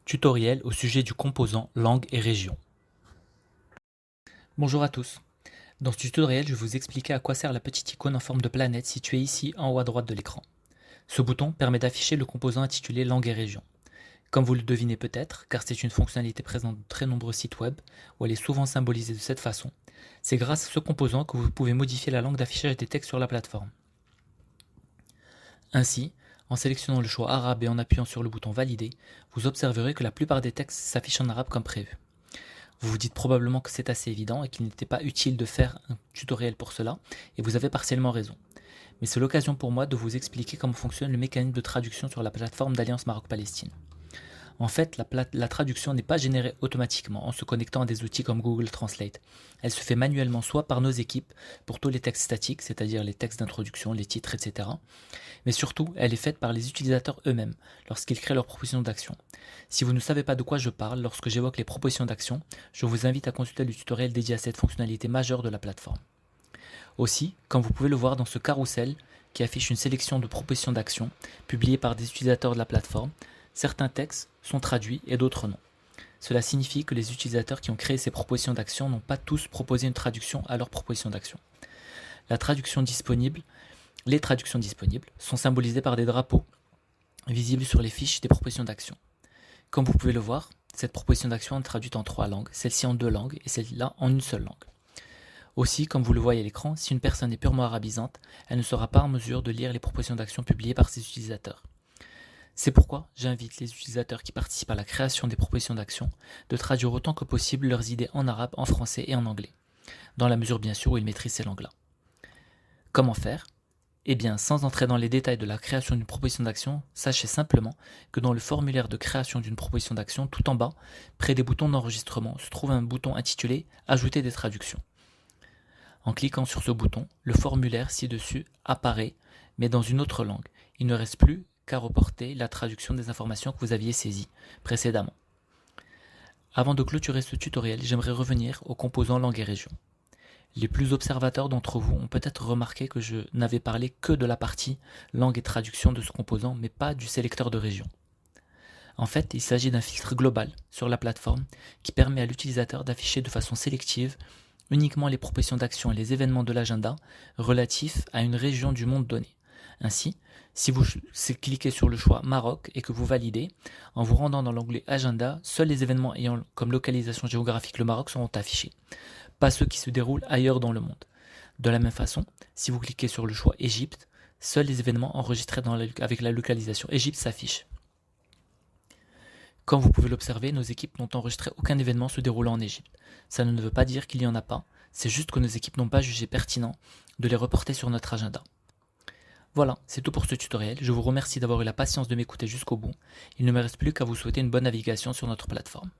Tutoriel au sujet du composant langue et région. Bonjour à tous. Dans ce tutoriel, je vais vous expliquer à quoi sert la petite icône en forme de planète située ici en haut à droite de l'écran. Ce bouton permet d'afficher le composant intitulé langue et région. Comme vous le devinez peut-être, car c'est une fonctionnalité présente dans de très nombreux sites web, où elle est souvent symbolisée de cette façon, c'est grâce à ce composant que vous pouvez modifier la langue d'affichage des textes sur la plateforme. Ainsi, en sélectionnant le choix arabe et en appuyant sur le bouton valider, vous observerez que la plupart des textes s'affichent en arabe comme prévu. Vous vous dites probablement que c'est assez évident et qu'il n'était pas utile de faire un tutoriel pour cela, et vous avez partiellement raison. Mais c'est l'occasion pour moi de vous expliquer comment fonctionne le mécanisme de traduction sur la plateforme d'Alliance Maroc-Palestine. En fait, la traduction n'est pas générée automatiquement en se connectant à des outils comme Google Translate. Elle se fait manuellement soit par nos équipes pour tous les textes statiques, c'est-à-dire les textes d'introduction, les titres, etc. Mais surtout, elle est faite par les utilisateurs eux-mêmes lorsqu'ils créent leurs propositions d'action. Si vous ne savez pas de quoi je parle lorsque j'évoque les propositions d'action, je vous invite à consulter le tutoriel dédié à cette fonctionnalité majeure de la plateforme. Aussi, comme vous pouvez le voir dans ce carrousel qui affiche une sélection de propositions d'action publiées par des utilisateurs de la plateforme, certains textes sont traduits et d'autres non. Cela signifie que les utilisateurs qui ont créé ces propositions d'action n'ont pas tous proposé une traduction à leur proposition d'action. Les traductions disponibles sont symbolisées par des drapeaux visibles sur les fiches des propositions d'action. Comme vous pouvez le voir, cette proposition d'action est traduite en 3 langues, celle-ci en 2 langues et celle-là en une seule langue. Aussi, comme vous le voyez à l'écran, si une personne est purement arabisante, elle ne sera pas en mesure de lire les propositions d'action publiées par ses utilisateurs. C'est pourquoi j'invite les utilisateurs qui participent à la création des propositions d'action de traduire autant que possible leurs idées en arabe, en français et en anglais, dans la mesure bien sûr où ils maîtrisent ces langues-là. Comment faire ? Eh bien, sans entrer dans les détails de la création d'une proposition d'action, sachez simplement que dans le formulaire de création d'une proposition d'action, tout en bas, près des boutons d'enregistrement, se trouve un bouton intitulé « Ajouter des traductions ». En cliquant sur ce bouton, le formulaire ci-dessus apparaît, mais dans une autre langue. Il ne reste plus qu'à reporter la traduction des informations que vous aviez saisies précédemment. Avant de clôturer ce tutoriel, j'aimerais revenir aux composants langue et région. Les plus observateurs d'entre vous ont peut-être remarqué que je n'avais parlé que de la partie langue et traduction de ce composant, mais pas du sélecteur de région. En fait, il s'agit d'un filtre global sur la plateforme qui permet à l'utilisateur d'afficher de façon sélective uniquement les propositions d'action et les événements de l'agenda relatifs à une région du monde donné. Ainsi, si vous cliquez sur le choix Maroc et que vous validez, en vous rendant dans l'onglet Agenda, seuls les événements ayant comme localisation géographique le Maroc seront affichés, pas ceux qui se déroulent ailleurs dans le monde. De la même façon, si vous cliquez sur le choix Égypte, seuls les événements enregistrés avec la localisation Égypte s'affichent. Comme vous pouvez l'observer, nos équipes n'ont enregistré aucun événement se déroulant en Égypte. Ça ne veut pas dire qu'il n'y en a pas, c'est juste que nos équipes n'ont pas jugé pertinent de les reporter sur notre agenda. Voilà, c'est tout pour ce tutoriel. Je vous remercie d'avoir eu la patience de m'écouter jusqu'au bout. Il ne me reste plus qu'à vous souhaiter une bonne navigation sur notre plateforme.